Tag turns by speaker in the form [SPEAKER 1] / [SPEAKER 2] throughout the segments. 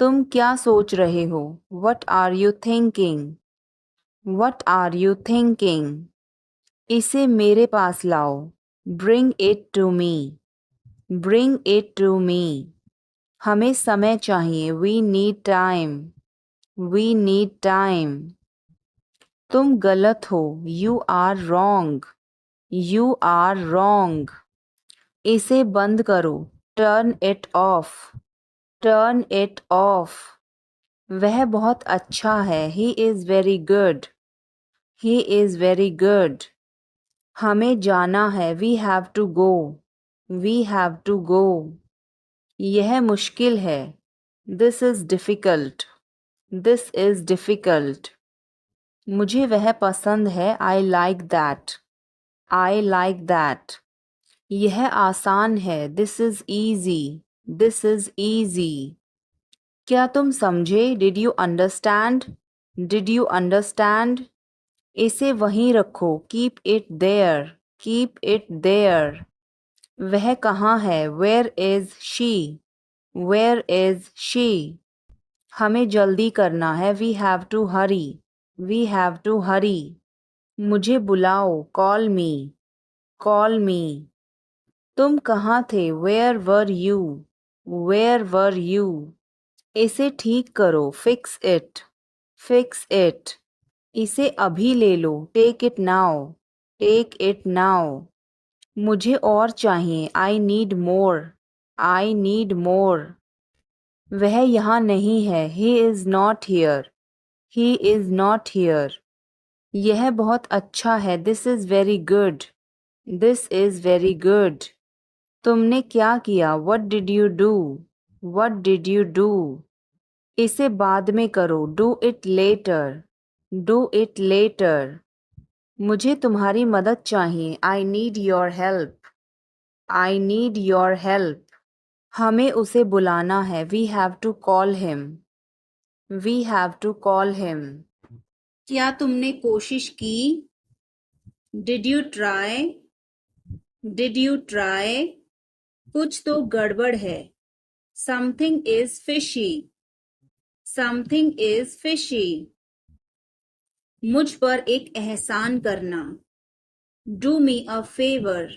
[SPEAKER 1] तुम क्या सोच रहे हो? What are you thinking? What are you thinking? इसे मेरे पास लाओ। Bring it to me. Bring it to me. हमें समय चाहिए। We need time. We need time. तुम गलत हो। You are wrong. You are wrong. इसे बंद करो। Turn it off. Turn it off. वह बहुत अच्छा है। He is very good. He is very good. हमें जाना है। We have to go. We have to go. यह मुश्किल है। This is difficult. This is difficult. मुझे वह पसंद है। I like that. I like that. यह आसान है। This is easy. This is easy. क्या तुम समझे? Did you understand? Did you understand? इसे वहीं रखो। Keep it there. Keep it there. वह कहाँ है? Where is she? Where is she? हमें जल्दी करना है। We have to hurry. We have to hurry. मुझे बुलाओ। Call me. Call me. तुम कहाँ थे? Where were you? Where were you? इसे ठीक करो। Fix it. Fix it. इसे अभी ले लो। Take it now. Take it now. मुझे और चाहिए। I need more. I need more. वह यहाँ नहीं है। He is not here. He is not here. यह बहुत अच्छा है। This is very good. This is very good. तुमने क्या किया? What did you do? What did you do? इसे बाद में करो। Do it later. Do it later. मुझे तुम्हारी मदद चाहिए। I need your help. I need your help. हमें उसे बुलाना है। We have to call him. We have to call him. क्या तुमने कोशिश की? Did you try? Did you try? कुछ तो गड़बड़ है। Something is fishy. Something is fishy. मुझ पर एक एहसान करना। Do me a favor.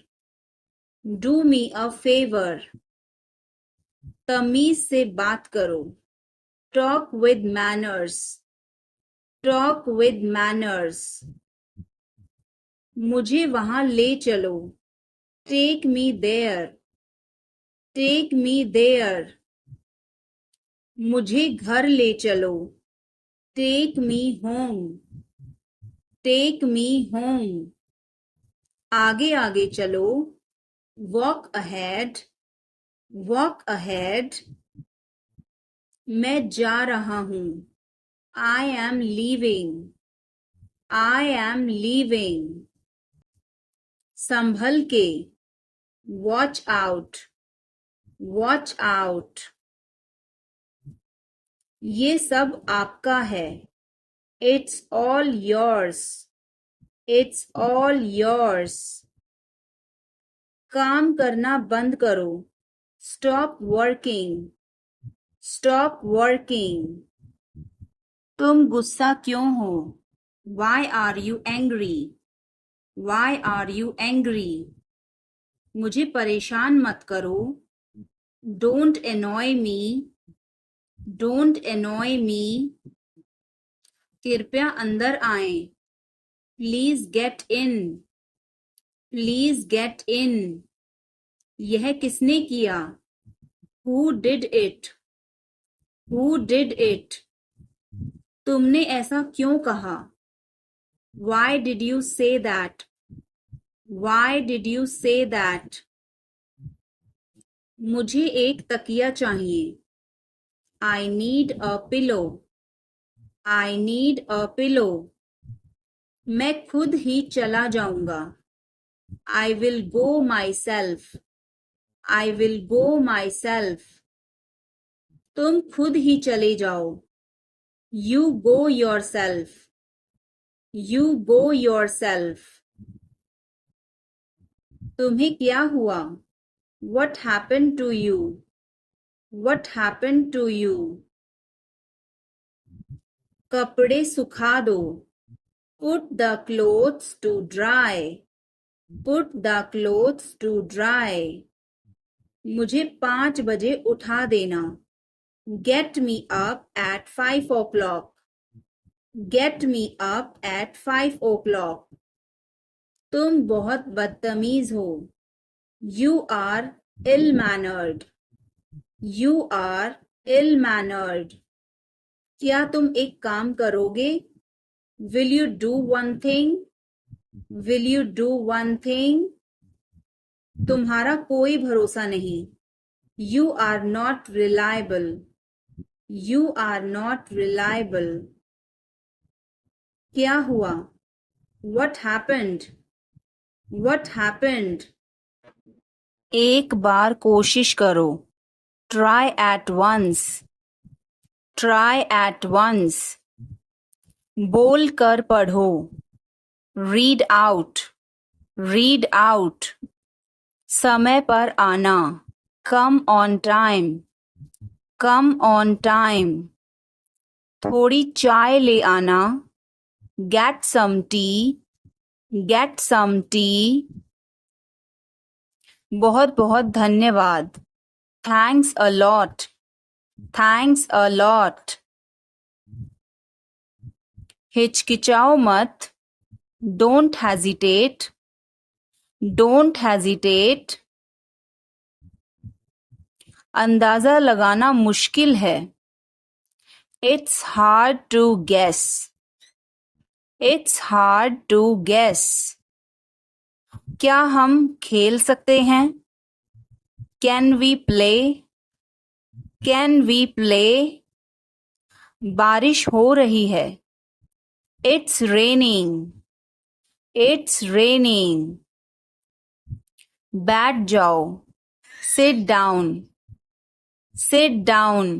[SPEAKER 1] Do me a favor. तमीज से बात करो। Talk with manners. Talk with manners. मुझे वहां ले चलो। Take me there. Take me there. मुझे घर ले चलो। Take me home. Take me home. आगे आगे चलो। Walk ahead. Walk ahead. मैं जा रहा हूँ। I am leaving. I am leaving. संभल के। Watch out. Watch out. ये सब आपका है। It's all yours. It's all yours. काम करना बंद करो। Stop working. Stop working. तुम गुस्सा क्यों हो? Why are you angry? Why are you angry? मुझे परेशान मत करो। Don't annoy me. Don't annoy me. कृपया अंदर आएं। Please get in. Please get in. यह किसने किया? Who did it? Who did it? तुमने ऐसा क्यों कहा? Why did you say that? Why did you say that? मुझे एक तकिया चाहिए। I need a pillow. I need a pillow. मैं खुद ही चला जाऊंगा। I will go myself. I will go myself. तुम खुद ही चले जाओ। You go yourself. You go yourself. तुम्हें क्या हुआ? What happened to you? What happened to you? कपड़े सुखा दो. Put the clothes to dry. Put the clothes to dry. मुझे 5 बजे उठा देना. Get me up at 5 o'clock. Get me up at 5 o'clock. तुम बहुत बदतमीज हो. You are ill-mannered. You are ill-mannered. क्या तुम एक काम करोगे? Will you do one thing? Will you do one thing? तुम्हारा कोई भरोसा नहीं. You are not reliable. You are not reliable. क्या हुआ? What happened? What happened? एक बार कोशिश करो. Try at once. Try at once. बोल कर पढ़ो. Read out. Read out. समय पर आना. Come on time. Come on time. थोड़ी चाय ले आना. Get some tea. Get some tea. बहुत बहुत धन्यवाद. Thanks a lot. Thanks a lot. हिचकिचाओ मत. Don't hesitate. Don't hesitate. अंदाजा लगाना मुश्किल है. It's hard to guess. It's hard to guess. क्या हम खेल सकते हैं? Can we play? Can we play? बारिश हो रही है. It's raining. It's raining. बैठ जाओ. Sit down. Sit down.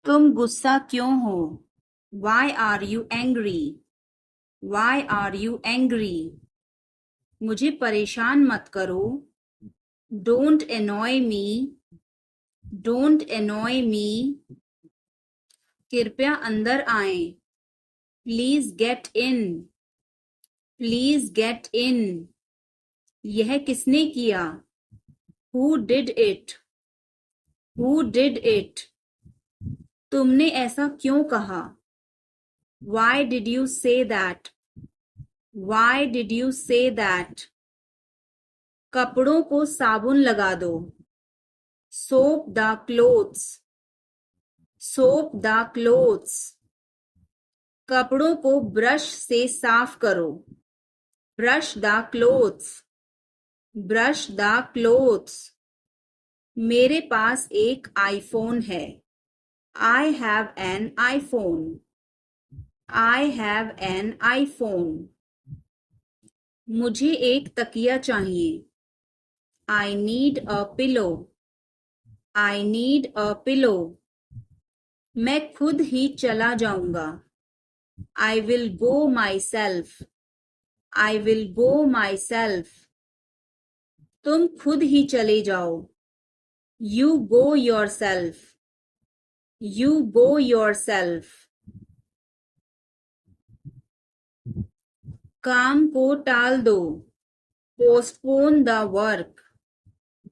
[SPEAKER 1] तुम गुस्सा क्यों हो? Why are you angry? Why are you angry? मुझे परेशान मत करो. Don't annoy me. Don't annoy me. कृपया अंदर आएं. Please get in. Please get in. यह किसने किया? Who did it? Who did it? तुमने ऐसा क्यों कहा? Why did you say that? Why did you say that? कपड़ों को साबुन लगा दो. Soap the clothes. Soap the clothes. कपड़ों को ब्रश से साफ करो. Brush the clothes. Brush the clothes. मेरे पास एक आईफोन है. I have an iPhone. I have an iPhone. मुझे एक तकिया चाहिए. I need a pillow. I need a pillow. मैं खुद ही चला जाऊंगा. I will go myself. I will go myself. तुम खुद ही चले जाओ. You go yourself. You go yourself. काम को टाल दो. Postpone the work.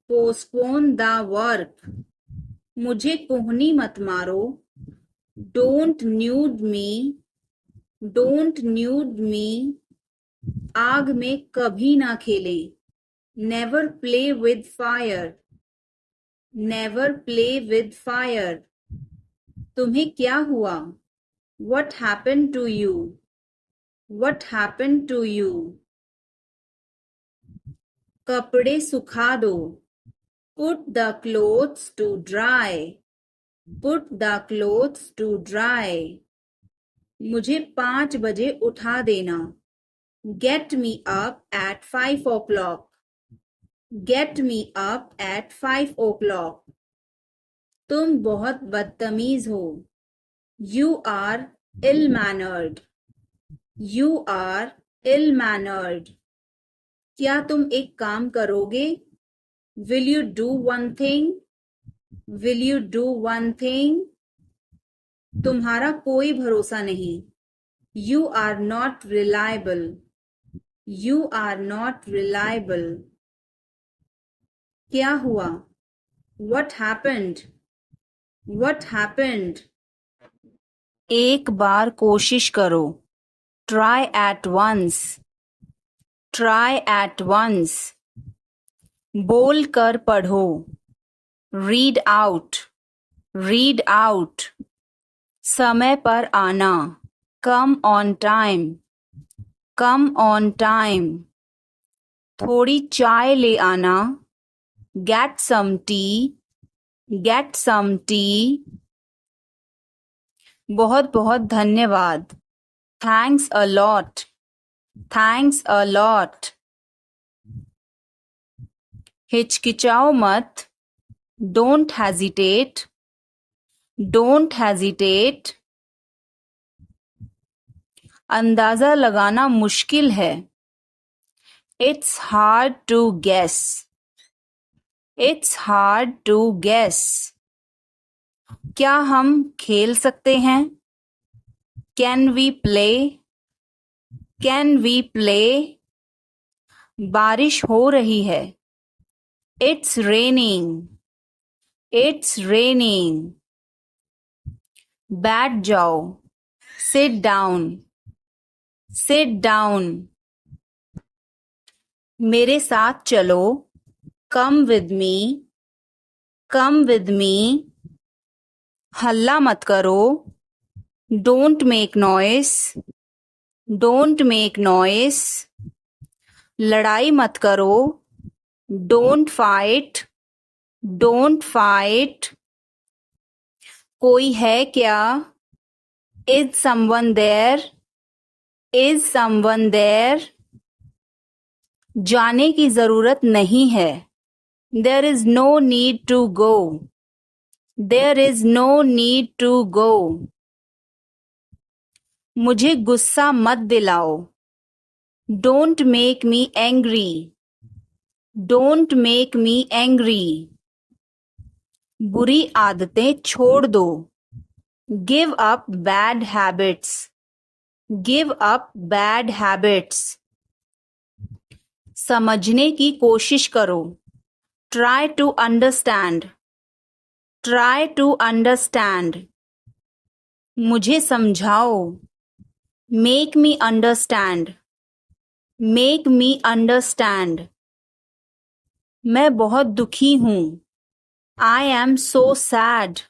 [SPEAKER 1] Postpone the work. मुझे कोहनी मत मारो. Don't nude me. Don't nude me. आग में कभी ना खेलें. Never play with fire. Never play with fire. तुम्हें क्या हुआ? What happened to you? What happened to you? कपड़े सुखा दो. Put the clothes to dry. Put the clothes to dry. मुझे 5 बजे उठा देना. Get me up at 5 o'clock. Get me up at 5 o'clock. तुम बहुत बदतमीज हो. You are ill-mannered. You are ill-mannered. क्या तुम एक काम करोगे? Will you do one thing? Will you do one thing? तुम्हारा कोई भरोसा नहीं। You are not reliable. You are not reliable. क्या हुआ? What happened? What happened? एक बार कोशिश करो। Try at once. Try at once. बोल कर पढ़ो। Read out. Read out. समय पर आना। Come on time. Come on time. थोड़ी चाय ले आना। Get some tea. Get some tea. बहुत बहुत धन्यवाद। Thanks a lot. Thanks a lot. हिचकिचाओ मत। Don't hesitate. Don't hesitate. अंदाजा लगाना मुश्किल है। It's hard to guess. It's hard to guess. क्या हम खेल सकते हैं? Can we play? Can we play? बारिश हो रही है। It's raining. It's raining. बैठ जाओ। Sit down. Sit down. मेरे साथ चलो। Come with me. Come with me. हल्ला मत करो। Don't make noise. Don't make noise. लड़ाई मत करो। Don't fight. Don't fight. कोई है क्या? Is someone there? Is someone there? जाने की जरूरत नहीं है। There is no need to go. There is no need to go. मुझे गुस्सा मत दिलाओ। Don't make me angry. Don't make me angry. बुरी आदतें छोड़ दो। Give up bad habits. Give up bad habits. समझने की कोशिश करो। Try to understand. Try to understand. मुझे समझाओ। Make me understand. Make me understand. मैं बहुत दुखी हूँ। I am so sad.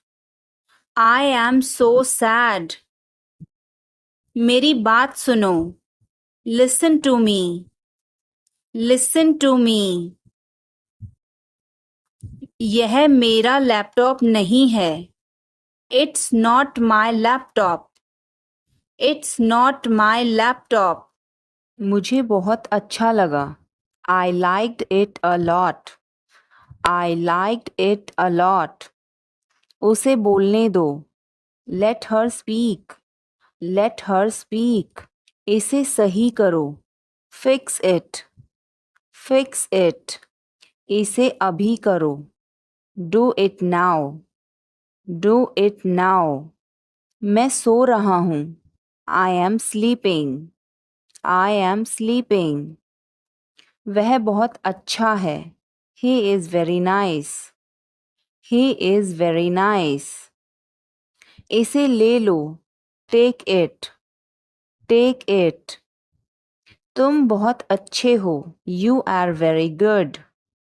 [SPEAKER 1] I am so sad. मेरी बात सुनो। Listen to me. Listen to me. यह मेरा लैपटॉप नहीं है। It's not my laptop. It's not my laptop. मुझे बहुत अच्छा लगा। I liked it a lot. I liked it a lot. उसे बोलने दो। Let her speak. Let her speak. इसे सही करो। Fix it. Fix it. इसे अभी करो। Do it now. Do it now. मैं सो रहा हूँ। I am sleeping. I am sleeping. वह बहुत अच्छा है। He is very nice. He is very nice. इसे ले लो। Take it. Take it. तुम बहुत अच्छे हो। You are very good.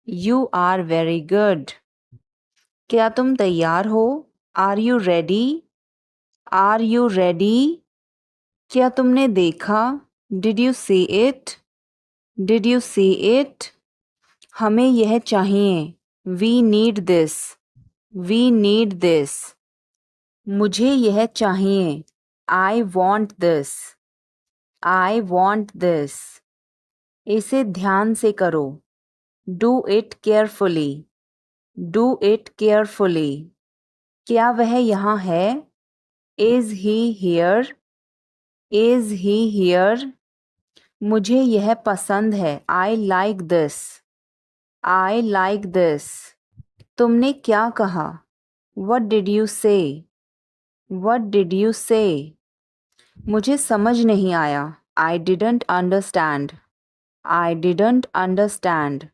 [SPEAKER 1] You are very good. क्या तुम तैयार हो? Are you ready? Are you ready? क्या तुमने देखा? Did you see it? Did you see it? हमें यह चाहिए। We need this. We need this. मुझे यह चाहिए। I want this. I want this. इसे ध्यान से करो। Do it carefully. Do it carefully. क्या वह यहाँ है? Is he here? Is he here? मुझे यह पसंद है। I like this. I like this. तुमने क्या कहा? What did you say? What did you say? मुझे समझ नहीं आया. I didn't understand. I didn't understand.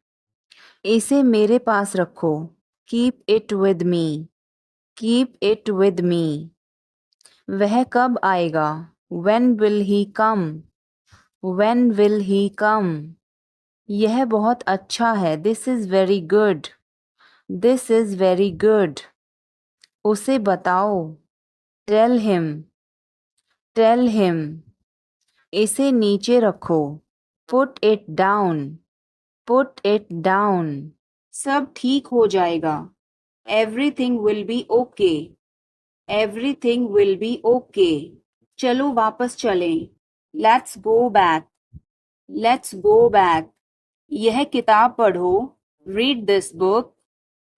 [SPEAKER 1] इसे मेरे पास रखो. Keep it with me. Keep it with me. वह कब आएगा? When will he come? When will he come? यह बहुत अच्छा है. This is very good. This is very good. उसे बताओ. Tell him. Tell him. इसे नीचे रखो. Put it down. Put it down. सब ठीक हो जाएगा. Everything will be okay. Everything will be okay. चलो वापस चलें. Let's go back. Let's go back. यह किताब पढ़ो. Read this book.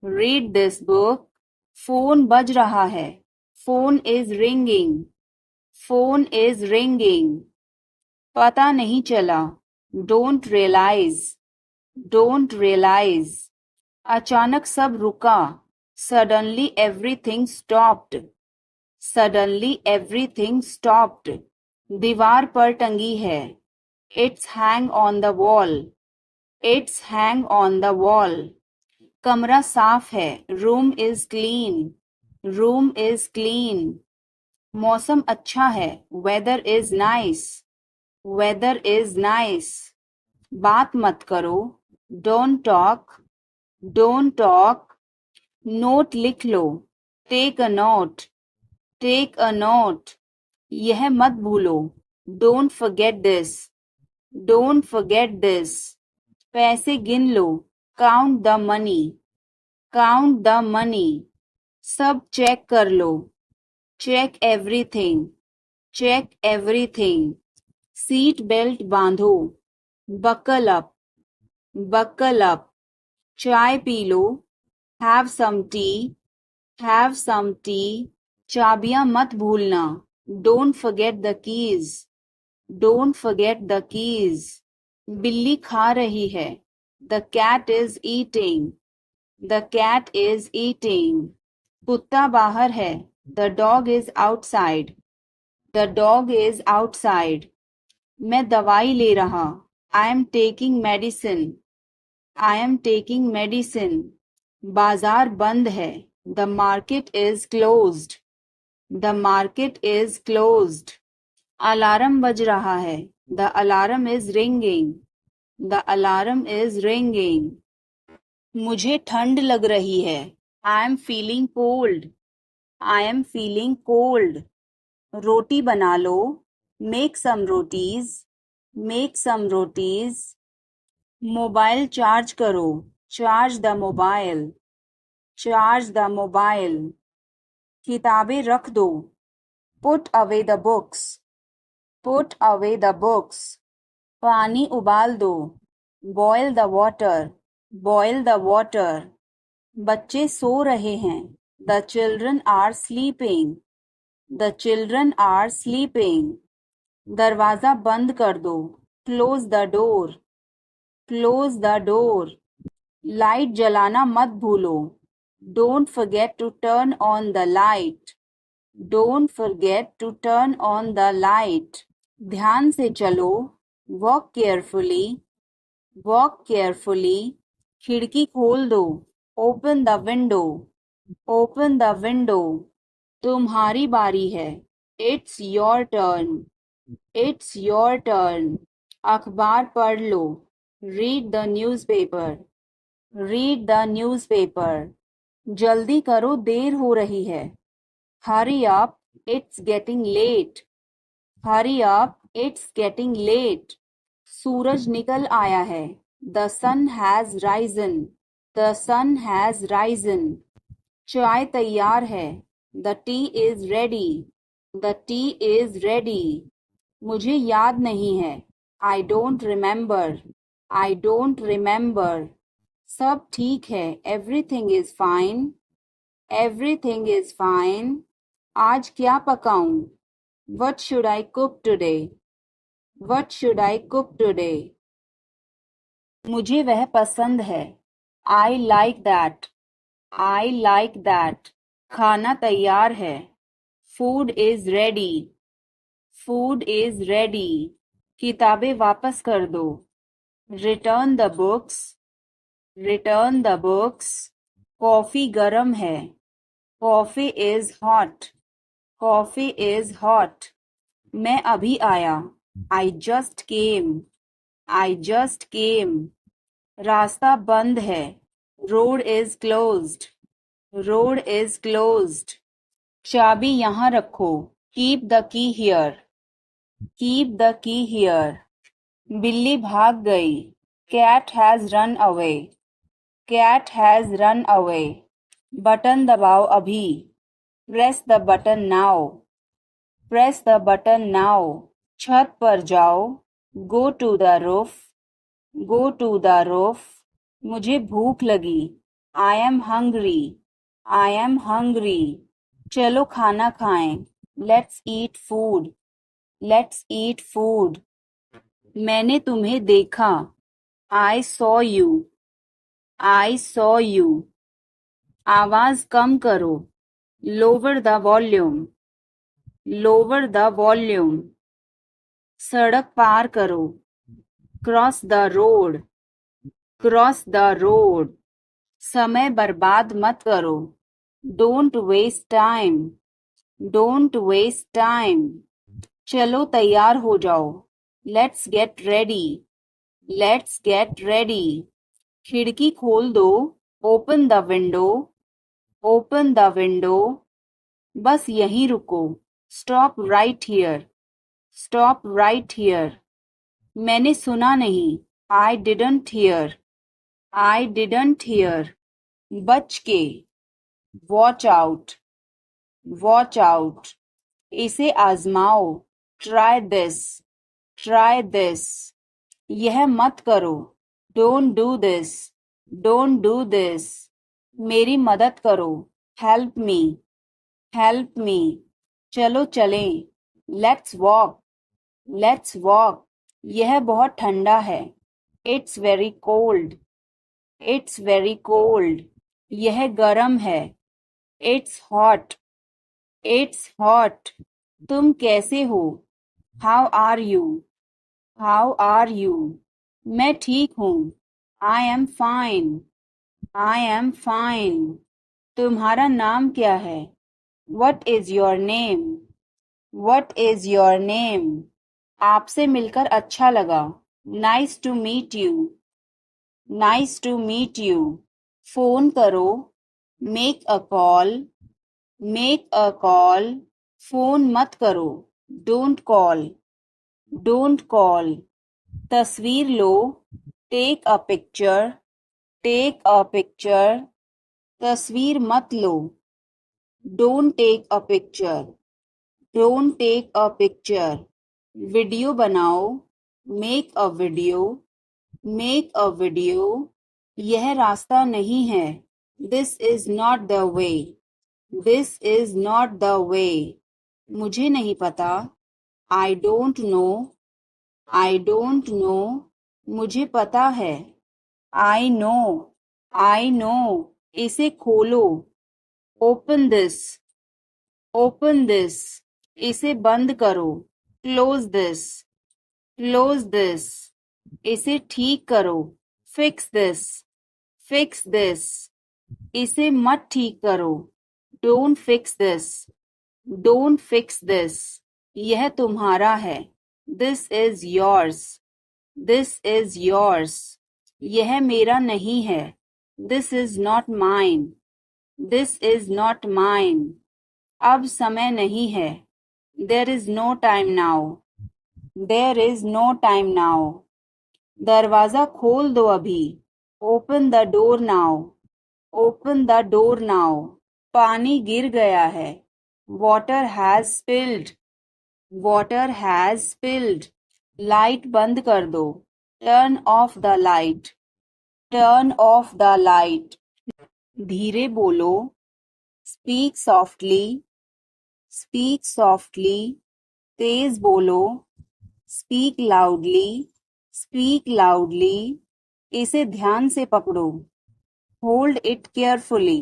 [SPEAKER 1] Read this book. Phone बज रहा है. Phone is ringing. Phone is ringing. पता नहीं चला. Don't realize. Don't realize. अचानक सब रुका. Suddenly everything stopped. Suddenly everything stopped. दीवार पर टंगी है. It's hang on the wall. It's hang on the wall. कमरा साफ है. Room is clean. Room is clean. मौसम अच्छा है. Weather is nice. Weather is nice. बात मत करो. Don't talk. Don't talk. Note लिख लो. Take a note. Take a note. यह मत भूलो. Don't forget this. Don't forget this. पैसे गिन लो. Count the money. Count the money. सब चेक कर लो. Check everything. Check everything. Seat belt बांधो. Buckle up. Buckle up. चाय पी लो. Have some tea. Have some tea. चाबियां मत भूलना. Don't forget the keys. Don't forget the keys. बिल्ली खा रही है. The cat is eating. The cat is eating. कुत्ता बाहर है. The dog is outside. The dog is outside. मैं दवाई ले रहा. I am taking medicine. I am taking medicine. बाजार बंद है. The market is closed. The market is closed. Alarm बज रहा है. The alarm is ringing. The alarm is ringing. मुझे ठंड लग रही है. I am feeling cold. I am feeling cold. रोटी बना लो. Make some rotis. Make some rotis. Mobile charge करो. Charge the mobile. Charge the mobile. किताबें रख दो. Put away the books. Put away the books. पानी उबाल दो. Boil the water. Boil the water. बच्चे सो रहे हैं. The children are sleeping. The children are sleeping. दरवाजा बंद कर दो. Close the door. Close the door. Light जलाना मत भूलो. Don't forget to turn on the light. Don't forget to turn on the light. ध्यान से चलो. Walk carefully. Walk carefully. खिड़की खोल दो. Open the window. Open the window. तुम्हारी बारी है. It's your turn. It's your turn. अखबार पढ़ लो. Read the newspaper. Read the newspaper. जल्दी करो, देर हो रही है. Hurry up, it's getting late. Hurry up, it's getting late. सूरज निकल आया है. The sun has risen. The sun has risen. चाय तैयार है. The tea is ready. The tea is ready. मुझे याद नहीं है. I don't remember. I don't remember. सब ठीक है. Everything is fine. Everything is fine. आज क्या पकाऊं? What should I cook today? What should I cook today? मुझे वह पसंद है. I like that. I like that. खाना तैयार है. Food is ready, food is ready. किताबें वापस कर दो, return the books, return the books. Coffee गर्म है, coffee is hot, coffee is hot. मैं अभी आया, I just came, I just came. रास्ता बंद है, road is closed, road is closed. चाबी यहाँ रखो, keep the key here, keep the key here. बिल्ली भाग गई, cat has run away, cat has run away. Button दबाओ अभी, press the button now, press the button now. छत पर जाओ, go to the roof, go to the roof. मुझे भूख लगी, I am hungry, I am hungry. चलो खाना खाएं, let's eat food, let's eat food. मैंने तुम्हें देखा, I saw you, I saw you. आवाज कम करो, lower the volume, lower the volume. सड़क पार करो, cross the road, cross the road. समय बर्बाद मत करो, don't waste time, don't waste time. चलो तैयार हो जाओ, let's get ready, let's get ready. खिड़की खोल दो, open the window, open the window. बस यहीं रुको, stop right here, stop right here. मैंने सुना नहीं, I didn't here, I didn't here. बच के, वॉच आउट, वॉच आउट। इसे आजमाओ, ट्राई दिस, ट्राई दिस। यह मत करो, don't do this, don't do this. मेरी मदद करो, हेल्प मी, हेल्प मी। चलो चलें, लेट्स वॉक, लेट्स वॉक। यह बहुत ठंडा है, it's very cold, it's very cold. यह गर्म है, इट्स हॉट, इट्स हॉट। तुम कैसे हो, how are you, how are you. मैं ठीक हूँ, I am fine, I am fine. तुम्हारा नाम क्या है, what is your name, what is your name. आपसे मिलकर अच्छा लगा, nice to meet you, nice to meet you. Phone करो, make a call, make a call. Phone मत करो, डोंट कॉल, डोंट कॉल। तस्वीर लो, take a picture, take a picture. तस्वीर मत लो, don't take a picture, don't take a picture. Video बनाओ, make a video, make a video. यह रास्ता नहीं है, this is not the way, this is not the way. मुझे नहीं पता, I don't know, I don't know. मुझे पता है, आई नो, आई नो। इसे खोलो, ओपन दिस, ओपन दिस। इसे बंद करो, क्लोज दिस, क्लोज दिस। इसे ठीक करो, फिक्स दिस, फिक्स दिस। इसे मत ठीक करो, don't fix this, don't fix this. यह तुम्हारा है, this is yours, this is yours. यह मेरा नहीं है, this is not mine, this is not mine. अब समय नहीं है, there is no time now, there is no time now. दरवाजा खोल दो अभी, open the door now, open the door now. पानी गिर गया है, water has spilled, water has spilled. Light बंद कर दो, turn off the light, turn off the light. धीरे बोलो, स्पीक सॉफ्टली, स्पीक सॉफ्टली। तेज बोलो, स्पीक लाउडली, स्पीक लाउडली। इसे ध्यान से पकड़ो, hold it carefully,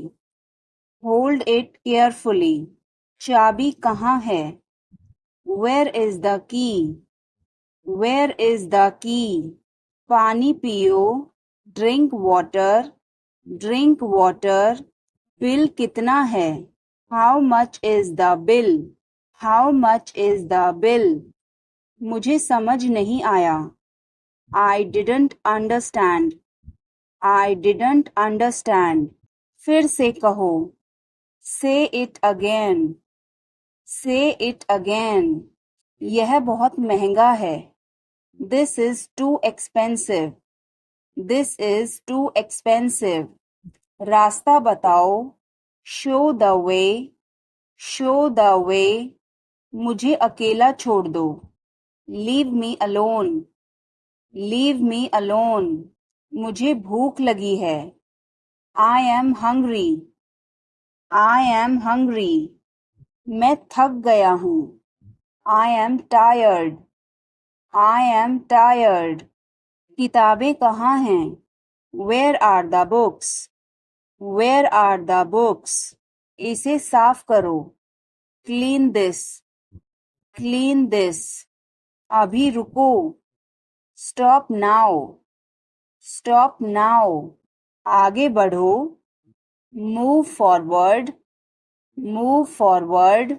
[SPEAKER 1] hold it carefully. चाबी कहाँ है? Where is the key? Where is the key? पानी पियो. Drink water. Drink water. Bill कितना है? How much is the bill? How much is the bill? मुझे समझ नहीं आया. I didn't understand. I didn't understand. फिर से कहो. Say it again. Say it again. यह बहुत महंगा है. This is too expensive. This is too expensive. रास्ता बताओ. Show the way. Show the way. मुझे अकेला छोड़ दो. Leave me alone. Leave me alone. मुझे भूख लगी है. I am hungry. I am hungry. मैं थक गया हूँ. I am tired. I am tired. किताबें कहाँ हैं? Where are the books? Where are the books? इसे साफ करो. Clean this. Clean this. अभी रुको. Stop now. Stop now. आगे बढ़ो. Move forward. Move forward.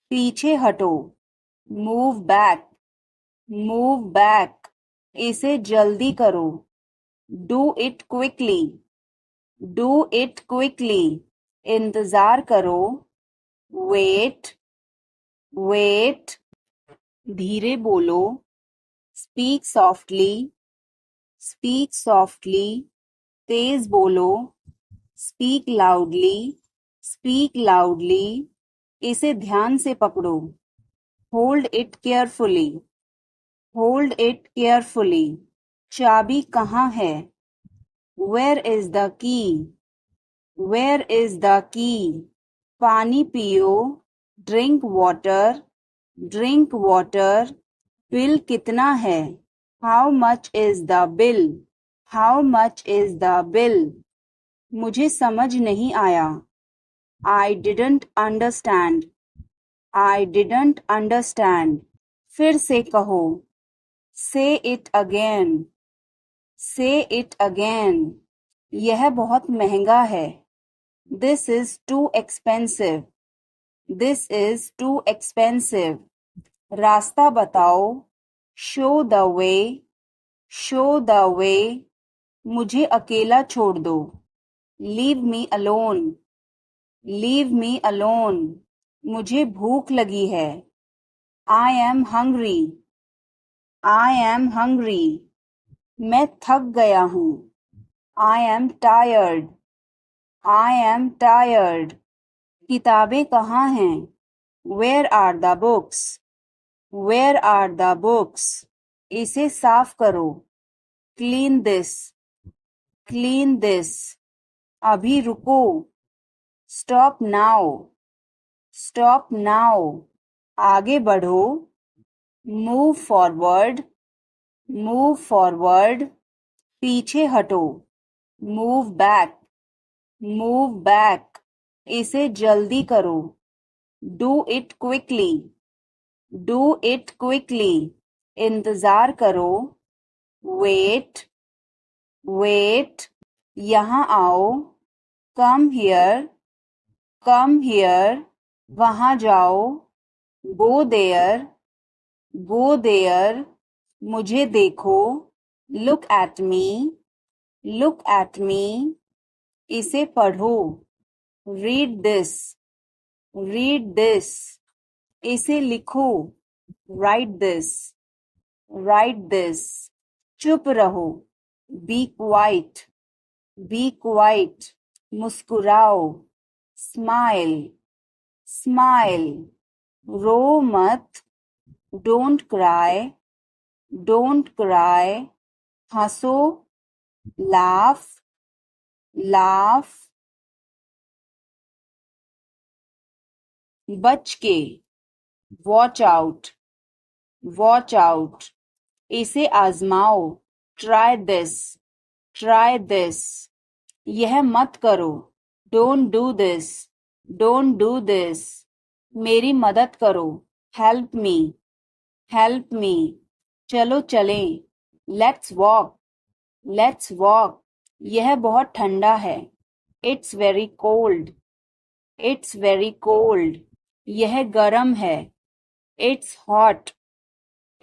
[SPEAKER 1] पीछे हटो. Move back. Move back. इसे जल्दी करो. Do it quickly. Do it quickly. इंतजार करो. Wait. Wait. धीरे बोलो. Speak softly. Speak softly. तेज बोलो. Speak loudly. Speak loudly. इसे ध्यान से पकड़ो. Hold it carefully. Hold it carefully. चाबी कहाँ है? Where is the key? Where is the key? पानी पियो. Drink water. Drink water. Bill कितना है? How much is the bill? How much is the bill? मुझे समझ नहीं आया. I didn't understand. I didn't understand. फिर से कहो. Say it again. Say it again. यह बहुत महंगा है. This is too expensive. This is too expensive. रास्ता बताओ. Show the way. Show the way. मुझे अकेला छोड़ दो. Leave me alone. Leave me alone. मुझे भूख लगी है. I am hungry. I am hungry. मैं थक गया हूँ. I am tired. I am tired. किताबें कहाँ हैं? Where are the books? Where are the books? इसे साफ करो. Clean this. Clean this. अभी रुको. Stop now. Stop now. आगे बढ़ो. Move forward. Move forward. पीछे हटो. Move back. Move back. इसे जल्दी करो. Do it quickly. Do it quickly. इंतजार करो. Wait. Wait. यहाँ आओ. Come here. Come here. वहाँ जाओ. Go there. Go there. मुझे देखो. Look at me. Look at me. इसे पढ़ो. Read this. Read this. इसे लिखो. Write this. Write this. चुप रहो. Be quiet. Be quiet. मुस्कुराओ. Smile. Smile. रो मत. Don't cry. Don't cry. हंसो. Laugh. Laugh. बच के. Watch out. Watch out. इसे आजमाओ. Try this. Try this. यह मत करो. Don't do this. Don't do this. मेरी मदद करो, हेल्प मी, हेल्प मी। चलो चलें, लेट्स वॉक, लेट्स वॉक। यह बहुत ठंडा है, it's very cold, it's very cold. यह गर्म है, इट्स हॉट,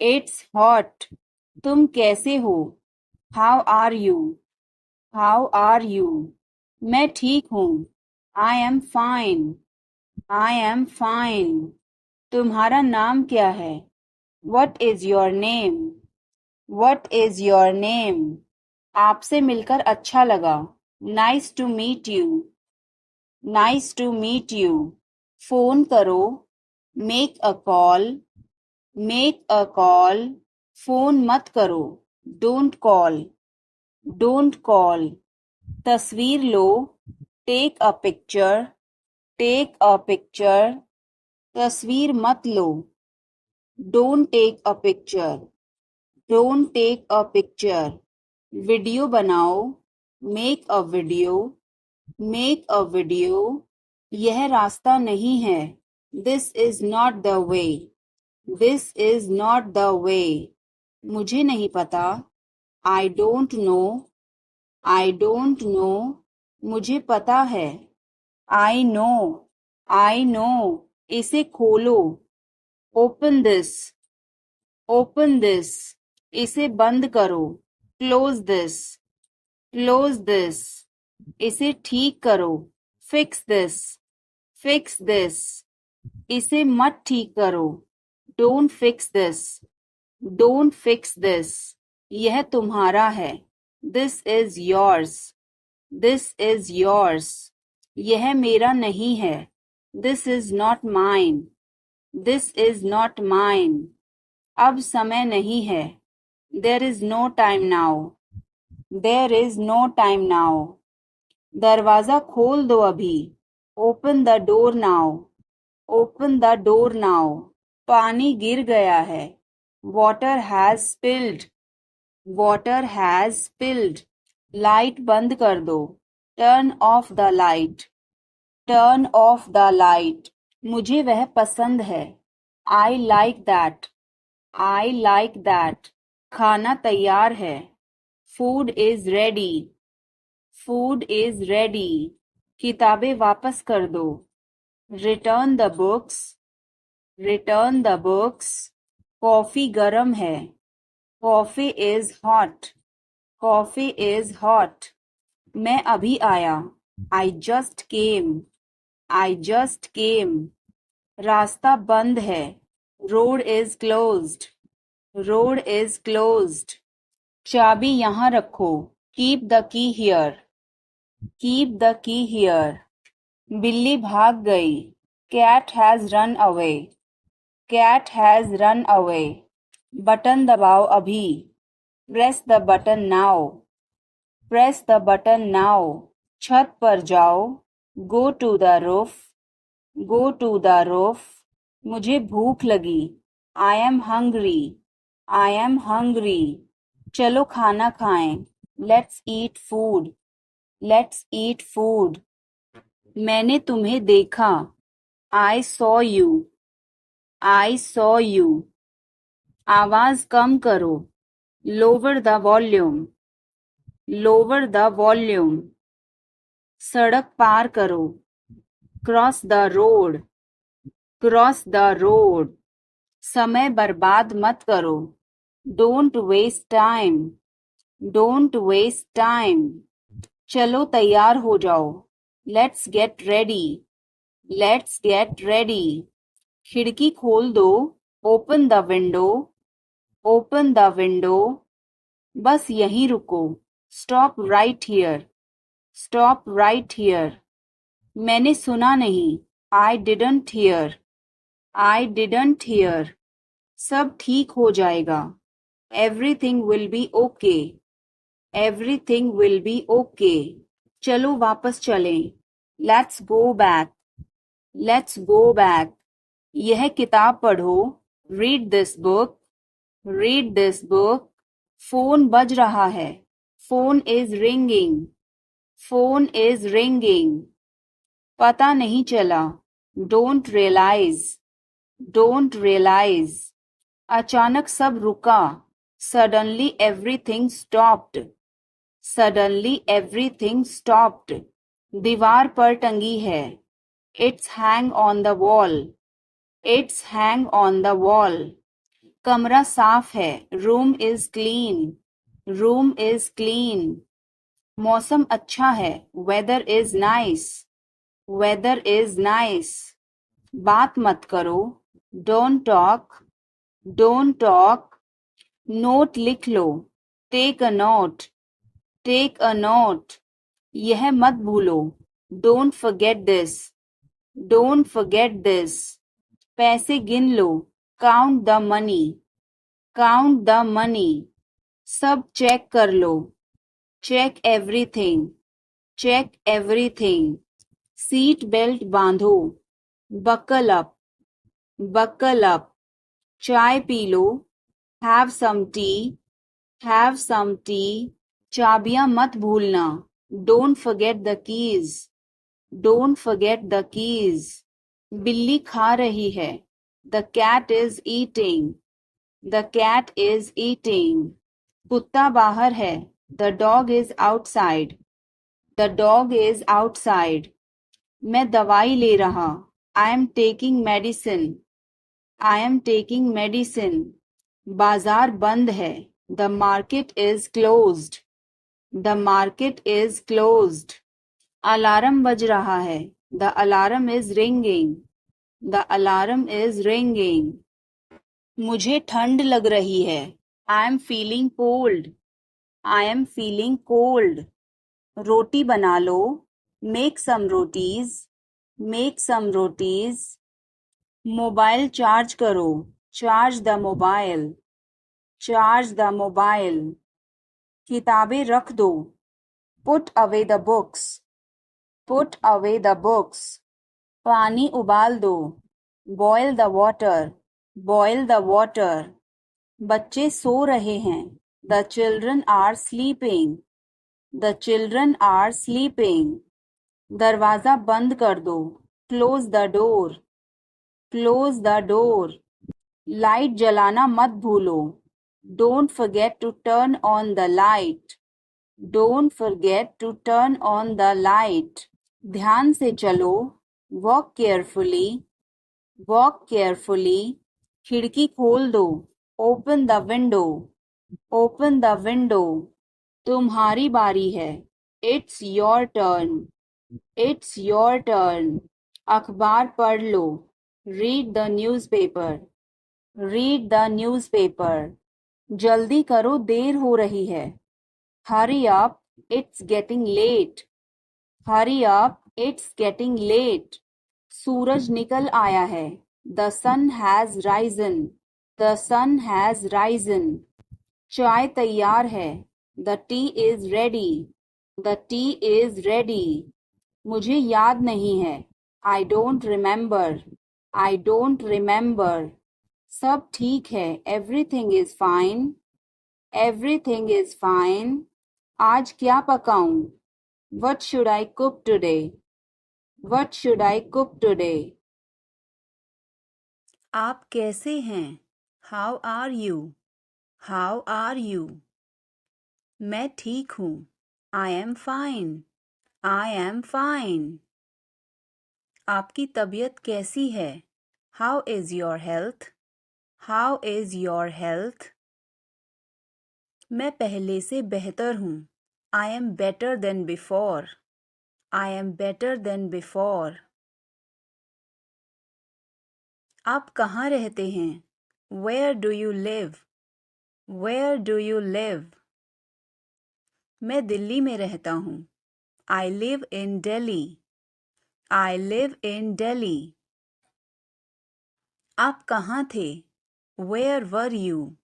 [SPEAKER 1] इट्स हॉट। तुम कैसे हो, how are you, how are you. मैं ठीक हूँ, I am fine, I am fine. तुम्हारा नाम क्या है, what is your name, what is your name. आपसे मिलकर अच्छा लगा, nice to meet you, nice to meet you. Phone करो, make a call, make a call. Phone मत करो, डोंट कॉल, डोंट कॉल। तस्वीर लो, take a picture, take a picture. तस्वीर मत लो, don't take a picture, don't take a picture. Video बनाओ, make a video, make a video. यह रास्ता नहीं है, this is not the way, this is not the way. मुझे नहीं पता, I don't know, I don't know. मुझे पता है, आई नो, आई नो। इसे खोलो, ओपन दिस, ओपन दिस। इसे बंद करो, क्लोज दिस, क्लोज दिस। इसे ठीक करो, फिक्स दिस, फिक्स दिस। इसे मत ठीक करो, don't fix this, don't fix this. यह तुम्हारा है, this is yours, this is yours. यह मेरा नहीं है, this is not mine, this is not mine. अब समय नहीं है, there is no time now, there is no time now. दरवाजा खोल दो अभी, open the door now, open the door now. पानी गिर गया है, water has spilled, water has spilled. Light बंद कर दो, turn off the light, turn off the light. मुझे वह पसंद है, I like that, I like that. खाना तैयार है, food is ready, food is ready. किताबें वापस कर दो, return the books, return the books. Coffee गर्म है, coffee is hot, coffee is hot. मैं अभी आया, I just came, I just came. रास्ता बंद है, road is closed, road is closed. चाबी यहाँ रखो, keep the key here, keep the key here. बिल्ली भाग गई, cat has run away, cat has run away. Button दबाओ अभी, press the button now, press the button now. छत पर जाओ, go to the roof, go to the roof. मुझे भूख लगी, I am hungry, I am hungry. चलो खाना खाएं, let's eat food, let's eat food. मैंने तुम्हें देखा, I saw you, I saw you. आवाज कम करो, lower the volume, lower the volume. सड़क पार करो, cross the road, cross the road. समय बर्बाद मत करो, don't waste time, don't waste time. चलो तैयार हो जाओ, let's get ready, let's get ready. खिड़की खोल दो, open the window, open the window. बस यहीं रुको, stop right here, stop right here. मैंने सुना नहीं, I didn't here, I didn't here. सब ठीक हो जाएगा, everything will be okay, everything will be okay. चलो वापस चलें, let's go back, let's go back. यह किताब पढ़ो, read this book, read this book. Phone बज रहा है, phone is ringing, phone is ringing. पता नहीं चला, Don't realize. Don't realize. अचानक सब रुका. Suddenly everything stopped. Suddenly everything stopped. दीवार पर टंगी है. It's hang on the wall. It's hang on the wall. कमरा साफ है. Room is clean. Room is clean. मौसम अच्छा है. Weather is nice. Weather is nice. बात मत करो. Don't talk. Don't talk. Note लिख लो. Take a note. Take a note. यह मत भूलो. Don't forget this. Don't forget this. पैसे गिन लो. Count the money. Count the money. सब चेक कर लो. Check everything. Check everything. Seat belt बांधो. Buckle up. Buckle up. चाय पी लो. Have some tea. Have some tea. चाबियां मत भूलना. Don't forget the keys. Don't forget the keys. बिल्ली खा रही है. The cat is eating. The cat is eating. कुत्ता बाहर है. The dog is outside. The dog is outside. मैं दवाई ले रहा. I am taking medicine. I am taking medicine. बाजार बंद है. The market is closed. The market is closed. Alarm बज रहा है. The alarm is ringing. The alarm is ringing. मुझे ठंड लग रही है. I am feeling cold. I am feeling cold. रोटी बना लो. Make some rotis. Make some rotis. Mobile charge करो. Charge the mobile. Charge the mobile. किताबें रख दो. Put away the books. Put away the books. पानी उबाल दो. Boil the water. Boil the water. बच्चे सो रहे हैं. The children are sleeping. The children are sleeping. दरवाजा बंद कर दो. Close the door. Close the door. Light जलाना मत भूलो. Don't forget to turn on the light. Don't forget to turn on the light. ध्यान से चलो. Walk carefully. Walk carefully. खिड़की खोल दो. Open the window. Open the window. तुम्हारी बारी है. It's your turn. It's your turn. अखबार पढ़ लो. Read the newspaper. Read the newspaper. जल्दी करो, देर हो रही है. Hurry up, it's getting late. Hurry up, it's getting late. सूरज निकल आया है. The sun has risen. The sun has risen. चाय तैयार है. The tea is ready. The tea is ready. मुझे याद नहीं है. I don't remember. I don't remember. सब ठीक है. Everything is fine. Everything is fine. आज क्या पकाऊं? What should I cook today? What should I cook today? आप कैसे हैं? How are you? How are you? मैं ठीक हूँ. I am fine. I am fine. आपकी तबीयत कैसी है? How is your health? How is your health? मैं पहले से बेहतर हूँ. I am better than before. I am better than before. आप कहाँ रहते हैं? Where do you live? Where do you live? मैं दिल्ली में रहता हूँ. I live in Delhi. I live in Delhi. आप कहाँ थे? Where were you?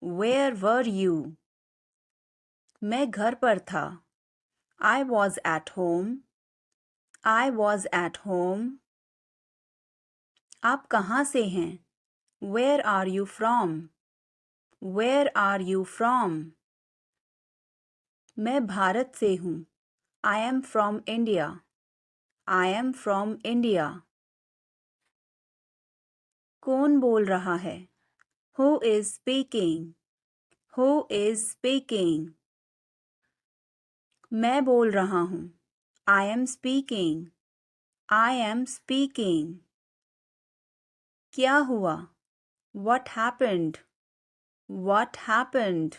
[SPEAKER 1] Where were you? मैं घर पर था. I was at home. I was at home. आप कहाँ से हैं? Where are you from? Where are you from? मैं भारत से हूँ. I am from India. I am from India. कौन बोल रहा है? Who is speaking? Who is speaking? मैं बोल रहा हूँ. I am speaking. I am speaking. क्या हुआ? What happened? What happened?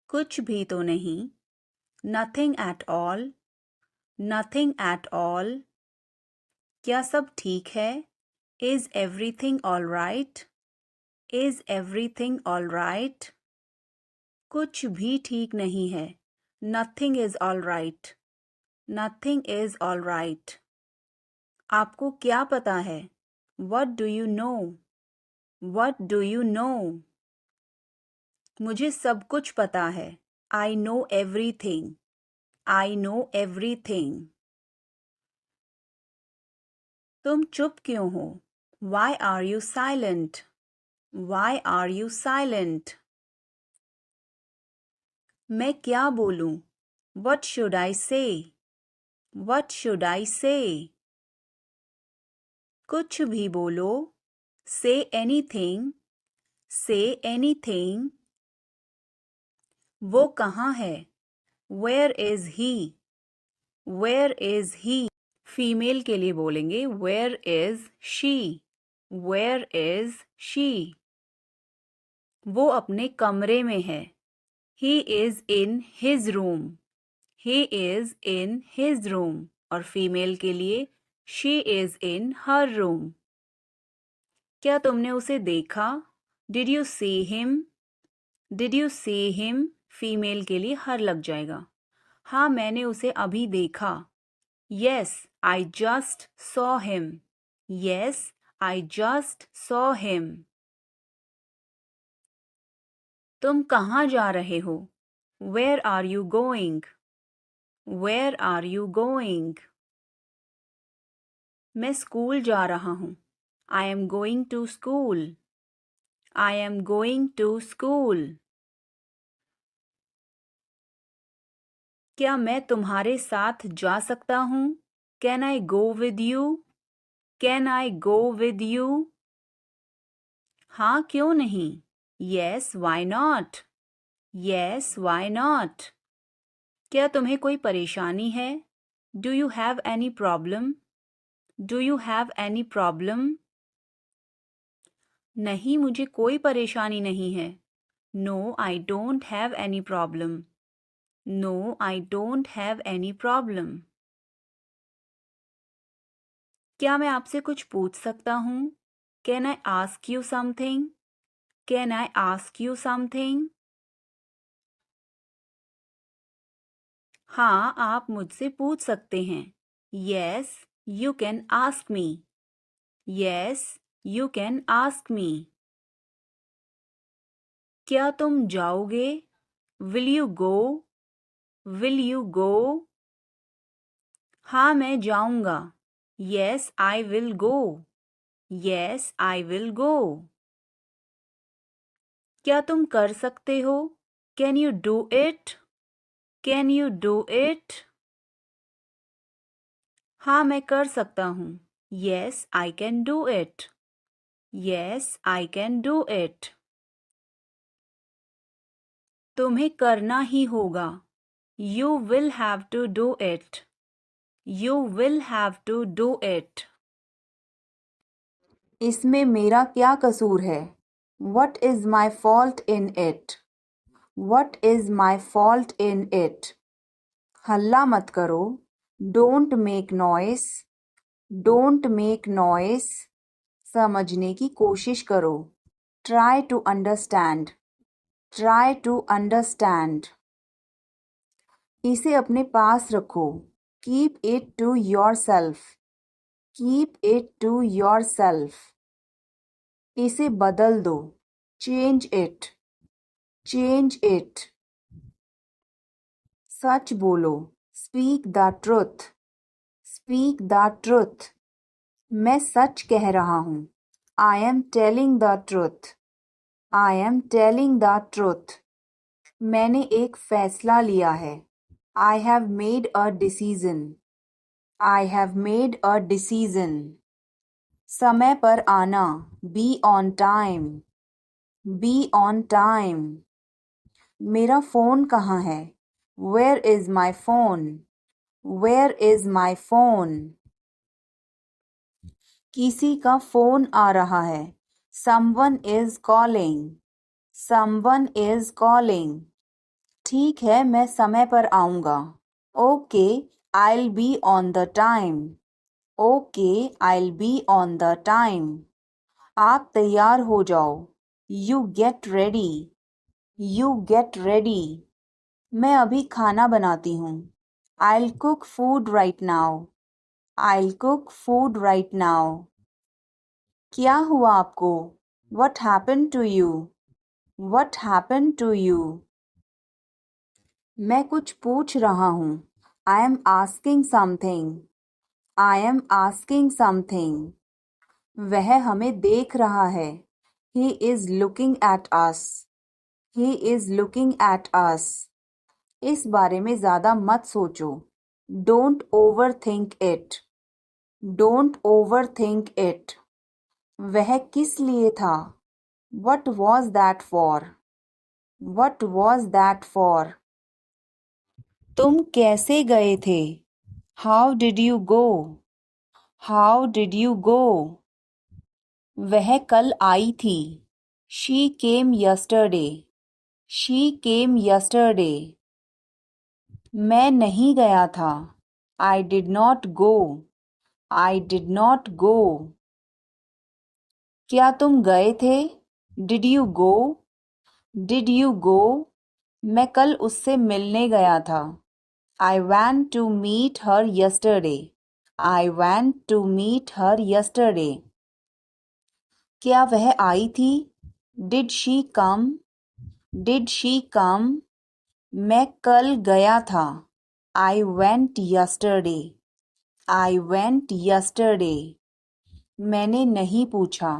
[SPEAKER 1] कुछ भी तो नहीं. Nothing at all. Nothing at all. क्या सब ठीक है? Is everything all right? Is everything all right? कुछ भी ठीक नहीं है. Nothing is all right. Nothing is all right. आपको क्या पता है? What do you know? What do you know? मुझे सब कुछ पता है. I know everything. I know everything. तुम चुप क्यों हो? Why are you silent? Why are you silent? मैं क्या बोलूं? What should I say? What should I say? कुछ भी बोलो. Say anything. Say anything. वो कहाँ है? Where is he? Where is he? Female के लिए बोलेंगे Where is she? Where is she? वो अपने कमरे में है. He is in his room. He is in his room. और फीमेल के लिए She is in her room. क्या तुमने उसे देखा? Did you see him? Did you see him? Female के लिए हर लग जाएगा. हाँ मैंने उसे अभी देखा. Yes, I just saw him. Yes, I just saw him. तुम कहाँ जा रहे हो? Where are you going? Where are you going? मैं स्कूल जा रहा हूँ. I am going to school. I am going to school. क्या मैं तुम्हारे साथ जा सकता हूँ? Can I go with you? Can I go with you? हाँ क्यों नहीं? Yes, why not? Yes, why not? क्या तुम्हें कोई परेशानी है? Do you have any problem? Do you have any problem? नहीं मुझे कोई परेशानी नहीं है. No, I don't have any problem. No, I don't have any problem. क्या मैं आपसे कुछ पूछ सकता हूँ? Can I ask you something? Can I ask you something? हाँ आप मुझसे पूछ सकते हैं. Yes, you can ask me. Yes, you can ask me. क्या तुम जाओगे? Will you go? Will you go? हाँ मैं जाऊंगा. Yes, I will go. Yes, I will go. क्या तुम कर सकते हो? Can you do it? Can you do it? हाँ मैं कर सकता हूँ. Yes, I can do it. Yes, I can do it. तुम्हें करना ही होगा. You will have to do it. You will have to do it. इसमें मेरा क्या कसूर है? What is my fault in it? What is my fault in it? हल्ला मत करो. Don't make noise. Don't make noise. समझने की कोशिश करो. Try to understand. Try to understand. इसे अपने पास रखो. Keep it to yourself. Keep it to yourself. इसे बदल दो. Change it. Change it. सच बोलो. Speak the truth. Speak the truth. मैं सच कह रहा हूँ. I am telling the truth. I am telling the truth. मैंने एक फैसला लिया है. I have made a decision. I have made a decision. समय पर आना, be on time, be on time. मेरा फ़ोन कहाँ है? Where is my phone, where is my phone. किसी का फ़ोन आ रहा है, someone is calling, someone is calling. ठीक है, मैं समय पर आऊँगा। Okay, I'll be on the time, okay I'll be on the time। आप तैयार हो जाओ, You get ready, You get ready। मैं अभी खाना बनाती हूँ, I'll cook food right now, I'll cook food right now। क्या हुआ आपको? What happened to you, What happened to you। मैं कुछ पूछ रहा हूँ, I am asking something, I am asking something। वह हमें देख रहा है, He is looking at us, He is looking at us। इस बारे में ज़्यादा मत सोचो, Don't overthink it, Don't overthink it। वह किस लिए था? What was that for, What was that for। तुम कैसे गए थे? How did you go, How did you go। वह कल आई थी, She came yesterday, She came yesterday। मैं नहीं गया था, I did not go, I did not go। क्या तुम गए थे? Did you go, Did you go। मैं कल उससे मिलने गया था, I went to meet her yesterday, I went to meet her yesterday। क्या वह आई थी? Did she come, Did she come। मैं कल गया था, I went yesterday, I went yesterday। मैंने नहीं पूछा,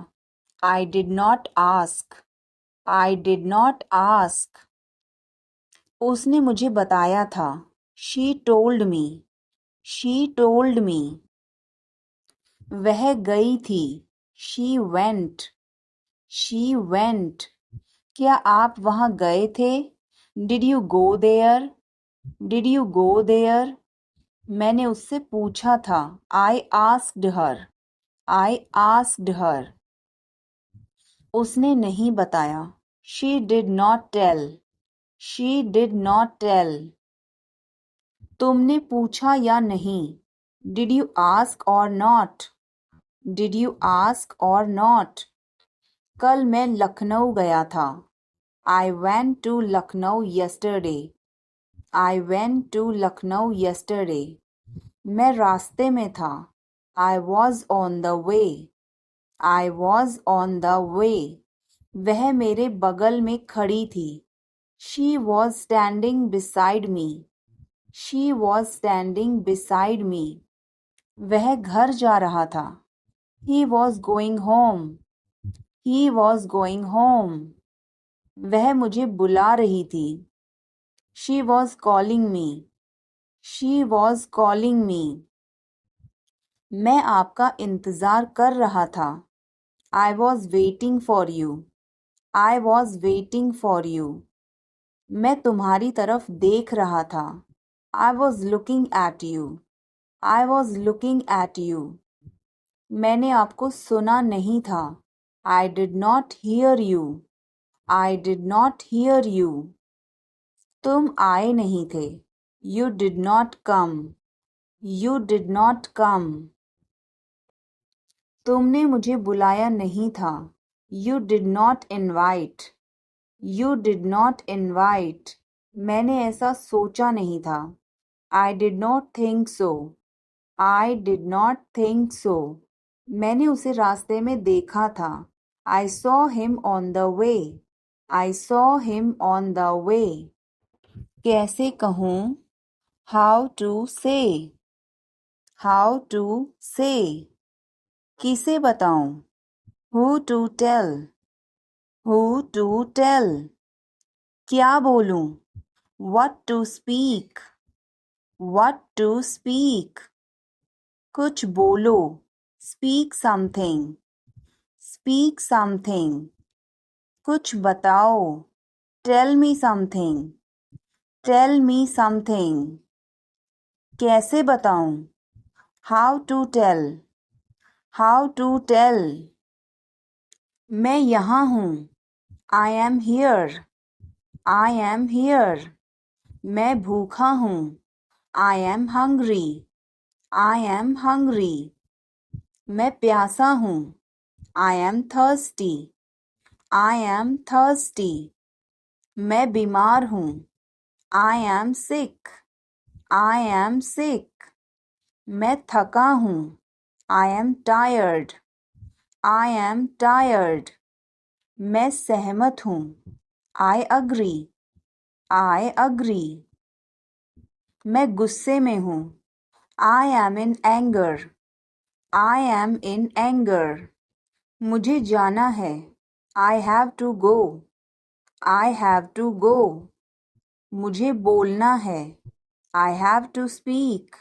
[SPEAKER 1] I did not ask, I did not ask। उसने मुझे बताया था, She told me, She told me। वह गई थी, She went, She went। क्या आप वहाँ गए थे? Did you go there, Did you go there। मैंने उससे पूछा था, I asked her, I asked her। उसने नहीं बताया, She did not tell, She did not tell। तुमने पूछा या नहीं? Did you ask or not, Did you ask or not। कल मैं लखनऊ गया था, I went to Lucknow yesterday, I went to Lucknow yesterday। मैं रास्ते में था, I was on the way, I was on the way। वह मेरे बगल में खड़ी थी, She was standing beside me, She was standing beside me। वह घर जा रहा था, He was going home, He was going home। वह मुझे बुला रही थी, She was calling me, She was calling me। मैं आपका इंतज़ार कर रहा था, I was waiting for you, I was waiting for you। मैं तुम्हारी तरफ देख रहा था, I was looking at you, I was looking at you। मैंने आपको सुना नहीं था, I did not hear you, I did not hear you। तुम आए नहीं थे, You did not come, You did not come। तुमने मुझे बुलाया नहीं था, You did not invite, You did not invite। मैंने ऐसा सोचा नहीं था, I did not think so, I did not think so। मैंने उसे रास्ते में देखा था, I saw him on the way, I saw him on the way। कैसे कहूँ? How to say, How to say। किसे बताऊं? Who to tell, Who to tell। क्या बोलूं? What to speak, What to speak। कुछ बोलो, Speak something. Speak something. कुछ बताओ. Tell me something. Tell me something. कैसे बताऊं? How to tell. How to tell. मैं यहाँ हूँ. I am here. I am here. मैं भूखा हूँ. I am hungry. I am hungry. मैं प्यासा हूँ. I am thirsty. I am thirsty. मैं बीमार हूँ. I am sick. I am sick. मैं थका हूँ. I am tired. I am tired. मैं सहमत हूँ. I agree. I agree. मैं गुस्से में हूँ. I am in anger. I am in anger. मुझे जाना है. I have to go. I have to go. मुझे बोलना है. I have to speak.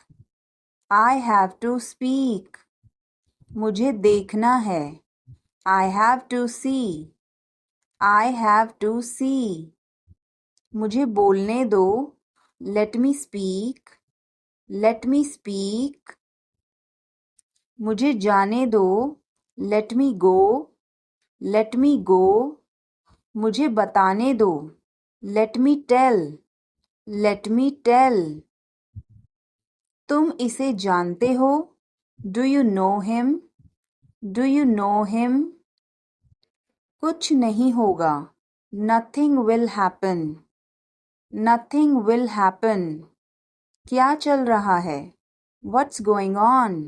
[SPEAKER 1] I have to speak. मुझे देखना है. I have to see. I have to see. मुझे बोलने दो. Let me speak. Let me speak. मुझे जाने दो. Let me go. Let me go. मुझे बताने दो. Let me tell. Let me tell. तुम इसे जानते हो? Do you know him? Do you know him? कुछ नहीं होगा. Nothing will happen. Nothing will happen. क्या चल रहा है? What's going on?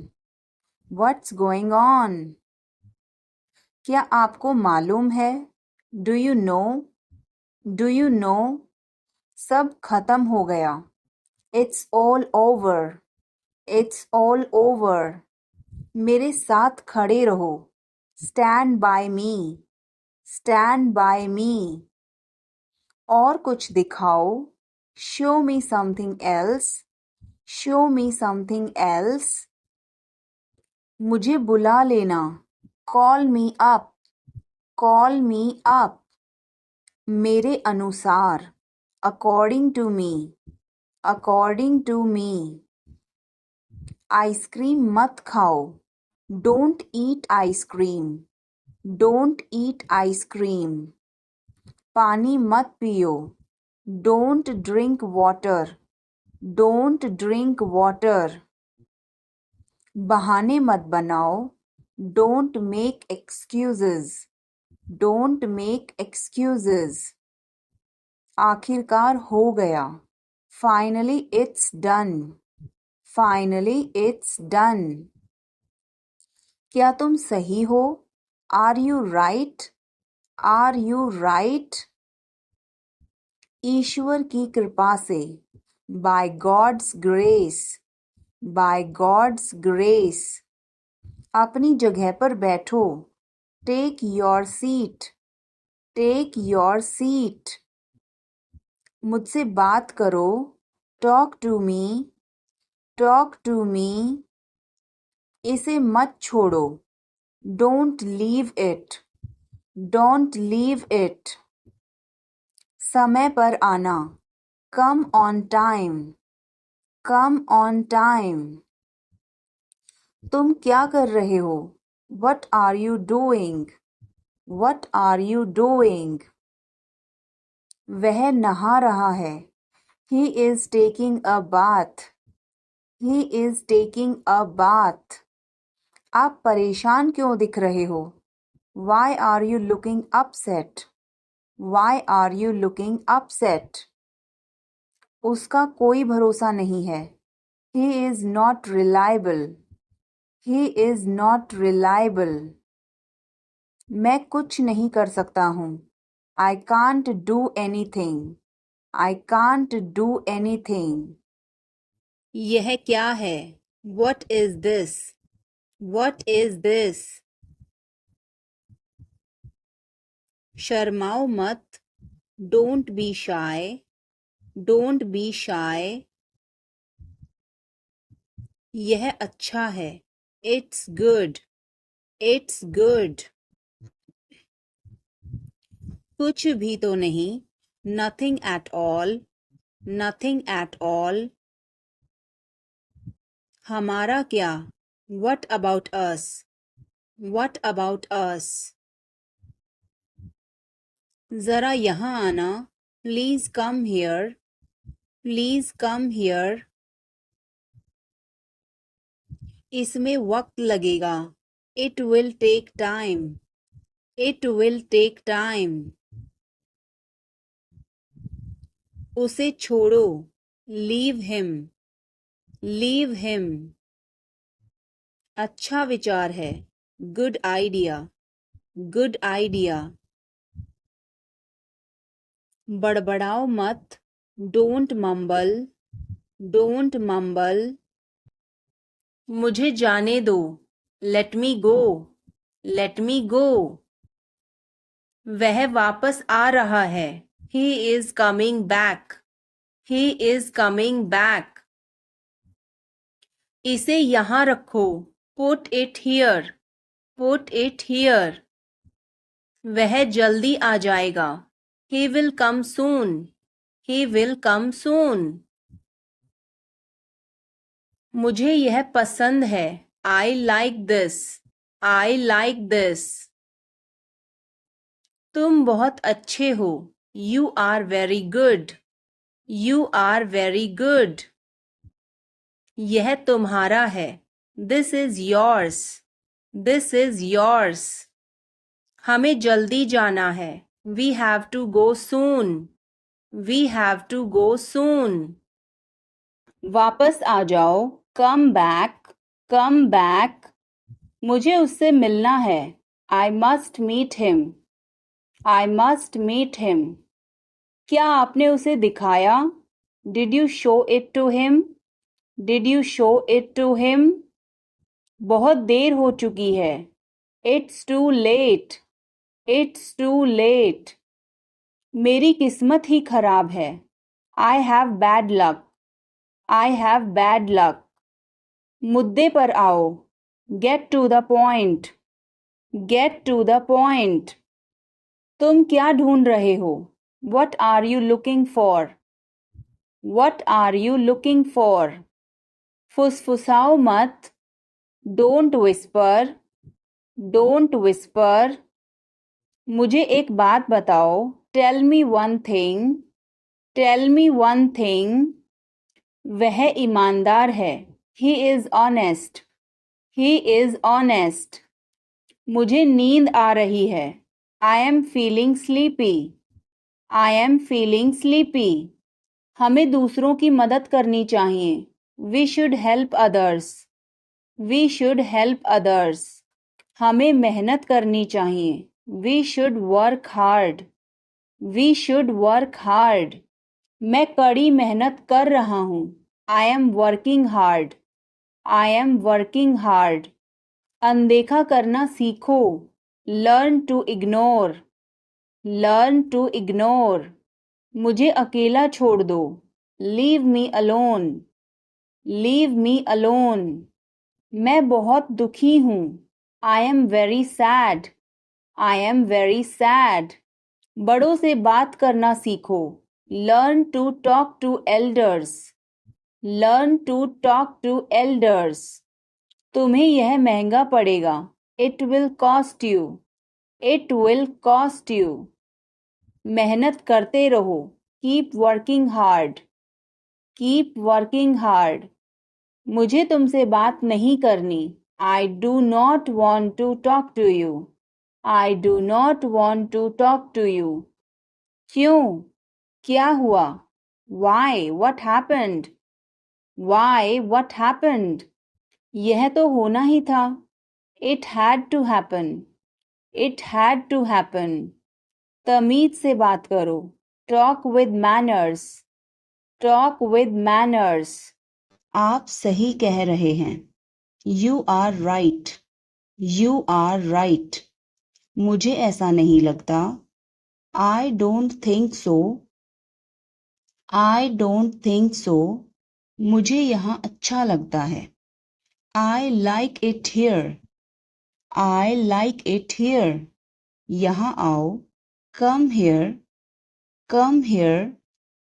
[SPEAKER 1] What's going on? क्या आपको मालूम है? Do you know? Do you know? सब खत्म हो गया. It's all over. It's all over. मेरे साथ खड़े रहो. Stand by me. Stand by me. और कुछ दिखाओ. Show me something else. Show me something else. मुझे बुला लेना. Call me up. Call me up. मेरे अनुसार. According to me. According to me. Ice cream मत खाओ. Don't eat ice cream. Don't eat ice cream. पानी मत पियो. Don't drink water. Don't drink water. बहाने मत बनाओ. Don't make excuses. Don't make excuses. आखिरकार हो गया. Finally it's done. Finally it's done. क्या तुम सही हो? Are you right? Are you right? ईश्वर की कृपा से. By God's grace. By God's grace. अपनी जगह पर बैठो. Take your seat. Take your seat. मुझसे बात करो. Talk to me. Talk to me. इसे मत छोड़ो. Don't leave it. Don't leave it. समय पर आना. Come on time. Come on time. तुम क्या कर रहे हो? What are you doing? What are you doing? वह नहा रहा है. He is taking a bath. He is taking a bath. आप परेशान क्यों दिख रहे हो? Why are you looking upset? Why are you looking upset? उसका कोई भरोसा नहीं है. He is not reliable. He is not reliable. मैं कुछ नहीं कर सकता हूँ. I can't do anything. I can't do anything. यह क्या है? What is this? What is this? शर्माओ मत. Don't be shy. Don't be shy. यह अच्छा है. It's good. It's good. कुछ भी तो नहीं. Nothing at all. Nothing at all. हमारा क्या? What about us? What about us? जरा यहाँ आना. Please come here. Please come here. इसमें वक्त लगेगा. It will take time. It will take time. उसे छोड़ो. Leave him. Leave him. अच्छा विचार है. Good idea. Good idea. बड़बड़ाओ मत. Don't mumble. Don't mumble. मुझे जाने दो. Let me go. Let me go. वह वापस आ रहा है. He is coming back. He is coming back. इसे यहाँ रखो. Put it here. Put it here. वह जल्दी आ जाएगा. He will come soon. He will come soon. मुझे यह पसंद है. I like this. I like this. तुम बहुत अच्छे हो. You are very good. You are very good. यह तुम्हारा है. This is yours. This is yours. हमें जल्दी जाना है. We have to go soon. We have to go soon. वापस आ जाओ. Come back. Come back. मुझे उससे मिलना है. I must meet him. I must meet him. क्या आपने उसे दिखाया? Did you show it to him? Did you show it to him? बहुत देर हो चुकी है. It's too late. It's too late. मेरी किस्मत ही खराब है. I have bad luck. I have bad luck. मुद्दे पर आओ. Get to the point. Get to the point. तुम क्या ढूंढ रहे हो? What are you looking for? What are you looking for? फुसफुसाओ मत. Don't whisper. Don't whisper. मुझे एक बात बताओ. Tell me one thing. Tell me one thing. वह ईमानदार है. He is honest. He is honest. मुझे नींद आ रही है. I am feeling sleepy. I am feeling sleepy. हमें दूसरों की मदद करनी चाहिए. We should help others. We should help others. हमें मेहनत करनी चाहिए. We should work hard. We should work hard. मैं कड़ी मेहनत कर रहा हूँ. I am working hard. I am working hard. अनदेखा करना सीखो. Learn to ignore. Learn to ignore. मुझे अकेला छोड़ दो. Leave me alone. Leave me alone. मैं बहुत दुखी हूँ. I am very sad. I am very sad. बड़ों से बात करना सीखो. Learn to talk to elders. Learn to talk to elders. तुम्हें यह महंगा पड़ेगा. It will cost you. It will cost you. मेहनत करते रहो. Keep working hard. Keep working hard. मुझे तुमसे बात नहीं करनी. I do not want to talk to you. I do not want to talk to you. क्यों? क्या हुआ? Why? What happened? Why? What happened? यह तो होना ही था. It had to happen. It had to happen. तमीज से बात करो. Talk with manners. Talk with manners. आप सही कह रहे हैं. You are right. You are right. मुझे ऐसा नहीं लगता. I don't think so. I don't think so. मुझे यहाँ अच्छा लगता है. I like it here. I like it here. यहाँ आओ. Come here. Come here.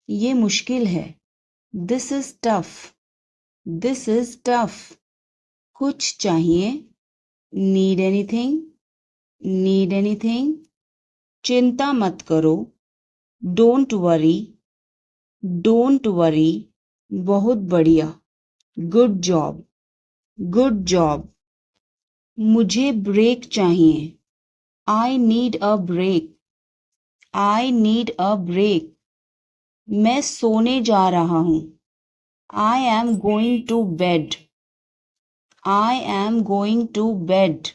[SPEAKER 1] ये मुश्किल है. This is tough. This is tough. कुछ चाहिए. Need anything? Need anything? चिंता मत करो. Don't worry. Don't worry. बहुत बढ़िया. Good job. Good job. मुझे ब्रेक चाहिए. I need a break. I need a break. मैं सोने जा रहा हूँ. I am going to bed. I am going to bed.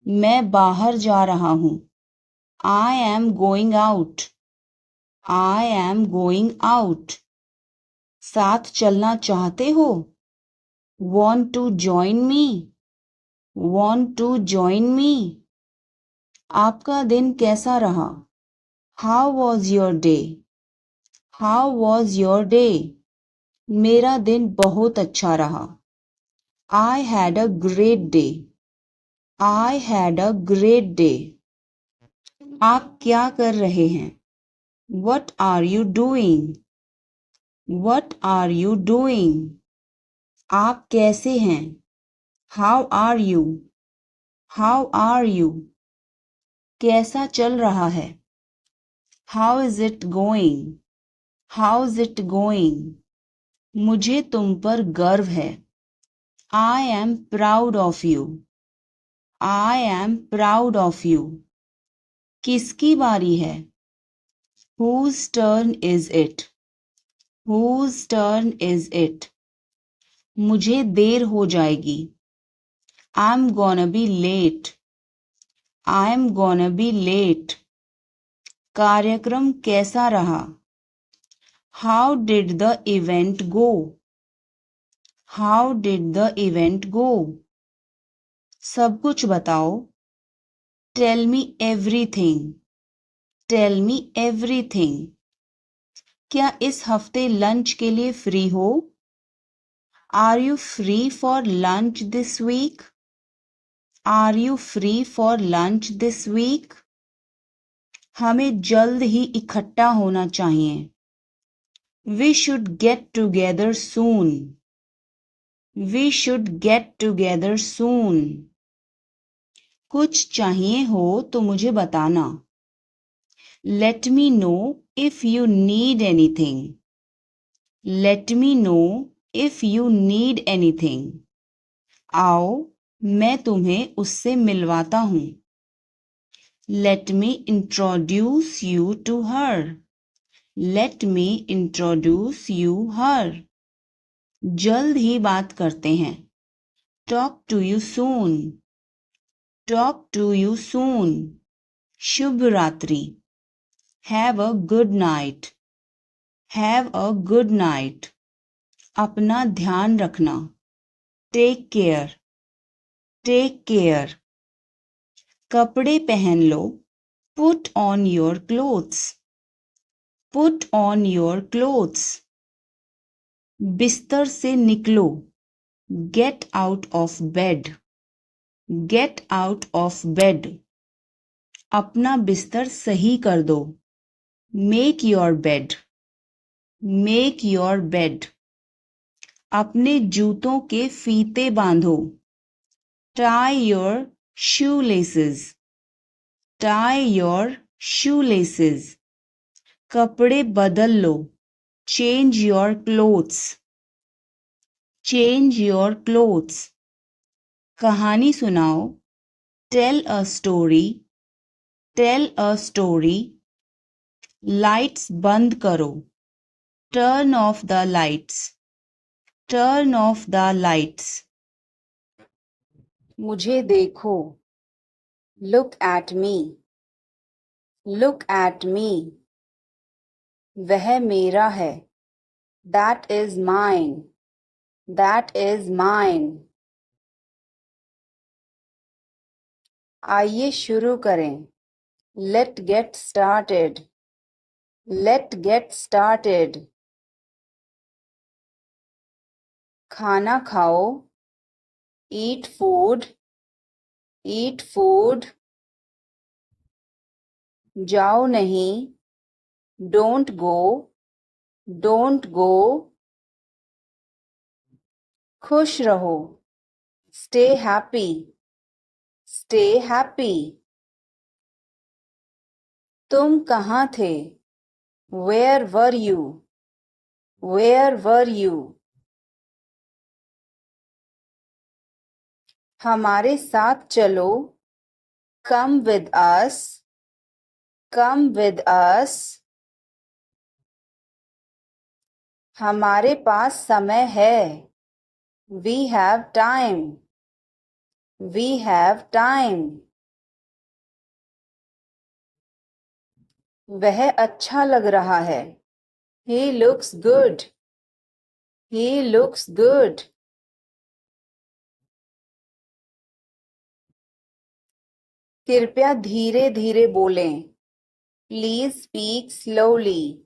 [SPEAKER 1] मैं बाहर जा रहा हूँ. I am going out. I am going out. साथ चलना चाहते हो? Want to join me? Want to join me? आपका दिन कैसा रहा? How was your day? How was your day? मेरा दिन बहुत अच्छा रहा. I had a great day. I had a great day. आप क्या कर रहे हैं? What are you doing? What are you doing? आप कैसे हैं? How are you? How are you? कैसा चल रहा है? How is it going? How's it going? मुझे तुम पर गर्व है. I am proud of you. I am proud of you. किसकी बारी है? Whose turn is it? Whose turn is it? मुझे देर हो जाएगी. I'm gonna be late. I'm gonna be late. कार्यक्रम कैसा रहा? How did the event go? How did the event go? सब कुछ बताओ. Tell me everything. Tell me everything. क्या इस हफ्ते लंच के लिए फ्री हो? Are you free for lunch this week? Are you free for lunch this week? हमें जल्द ही इकट्ठा होना चाहिए. We should get together soon. We should get together soon. कुछ चाहिए हो तो मुझे बताना. Let me know if you need anything. Let me know if you need anything. आओ, मैं तुम्हें उससे मिलवाता हूँ. Let me introduce you to her. Let me introduce you her. जल्द ही बात करते हैं. Talk to you soon. Talk to you soon. शुभ रात्रि. Have a good night. Have a good night. अपना ध्यान रखना. Take care. Take care. कपड़े पहन लो. Put on your clothes. Put on your clothes. बिस्तर से निकलो. Get out of bed. Get out of bed. अपना बिस्तर सही कर दो. Make your bed. Make your bed. अपने जूतों के फीते बांधो. Tie your shoelaces. Tie your shoelaces. कपड़े बदल लो. Change your clothes. Change your clothes. कहानी सुनाओ. Tell a story. Tell a story. Lights बंद करो. Turn off the lights. Turn off the lights. मुझे देखो. Look at me. Look at me. वह मेरा है. That is mine. That is mine. आइए शुरू करें. Let's get started. Let's get started. खाना खाओ. Eat food. eat food, जाओ नहीं, don't go, don't go, खुश रहो, stay happy, stay happy, तुम कहाँ थे, where were you, where were you, हमारे साथ चलो, come with us, come with us, हमारे पास समय है, we have time, we have time, वह अच्छा लग रहा है, he looks good, he looks good, कृपया धीरे धीरे बोलें, please speak slowly,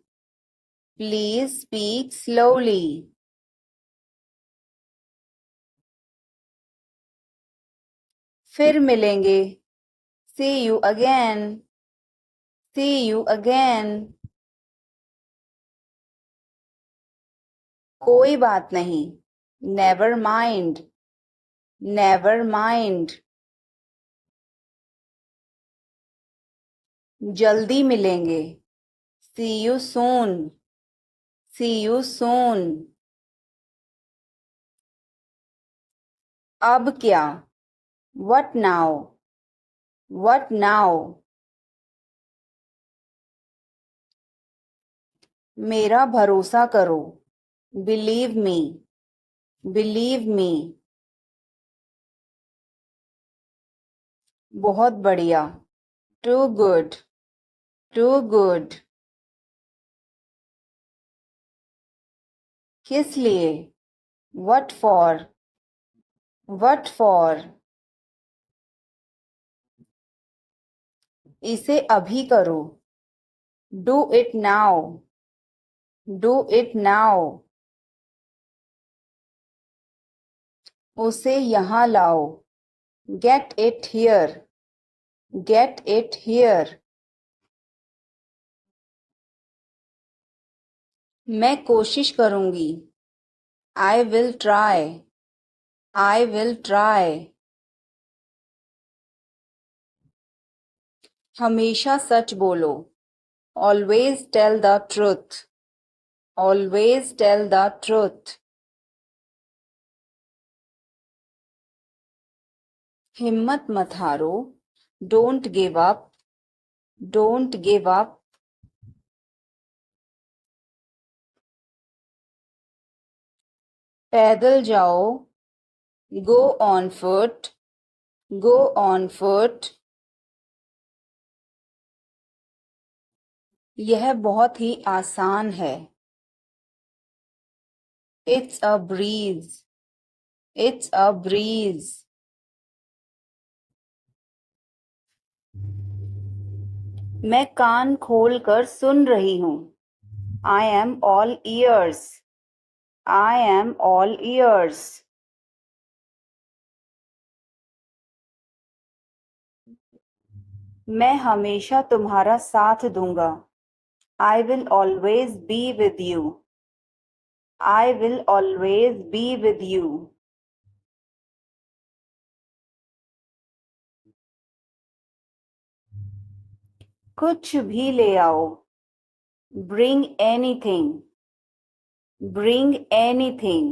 [SPEAKER 1] please speak slowly, फिर मिलेंगे, see you again, see you again, कोई बात नहीं, never mind, never mind, जल्दी मिलेंगे, see you soon, see you soon, अब क्या, what now, what now, मेरा भरोसा करो, believe me, believe me, बहुत बढ़िया, too good, too good, किस लिए, what for, what for, इसे अभी करो, do it now, do it now, उसे यहाँ लाओ, get it here, get it here, मैं कोशिश करूंगी, I will try, I will try, हमेशा सच बोलो, always tell the truth, always tell the truth, हिम्मत मत हारो, don't give up, don't give up, पैदल जाओ, go on foot, go on foot, यह बहुत ही आसान है, it's a breeze, it's a breeze, मैं कान खोल कर सुन रही हूँ, I am all ears, I am all ears, मैं हमेशा तुम्हारा साथ दूंगा, I will always be with you, I will always be with you, कुछ भी ले आओ, bring anything, bring anything,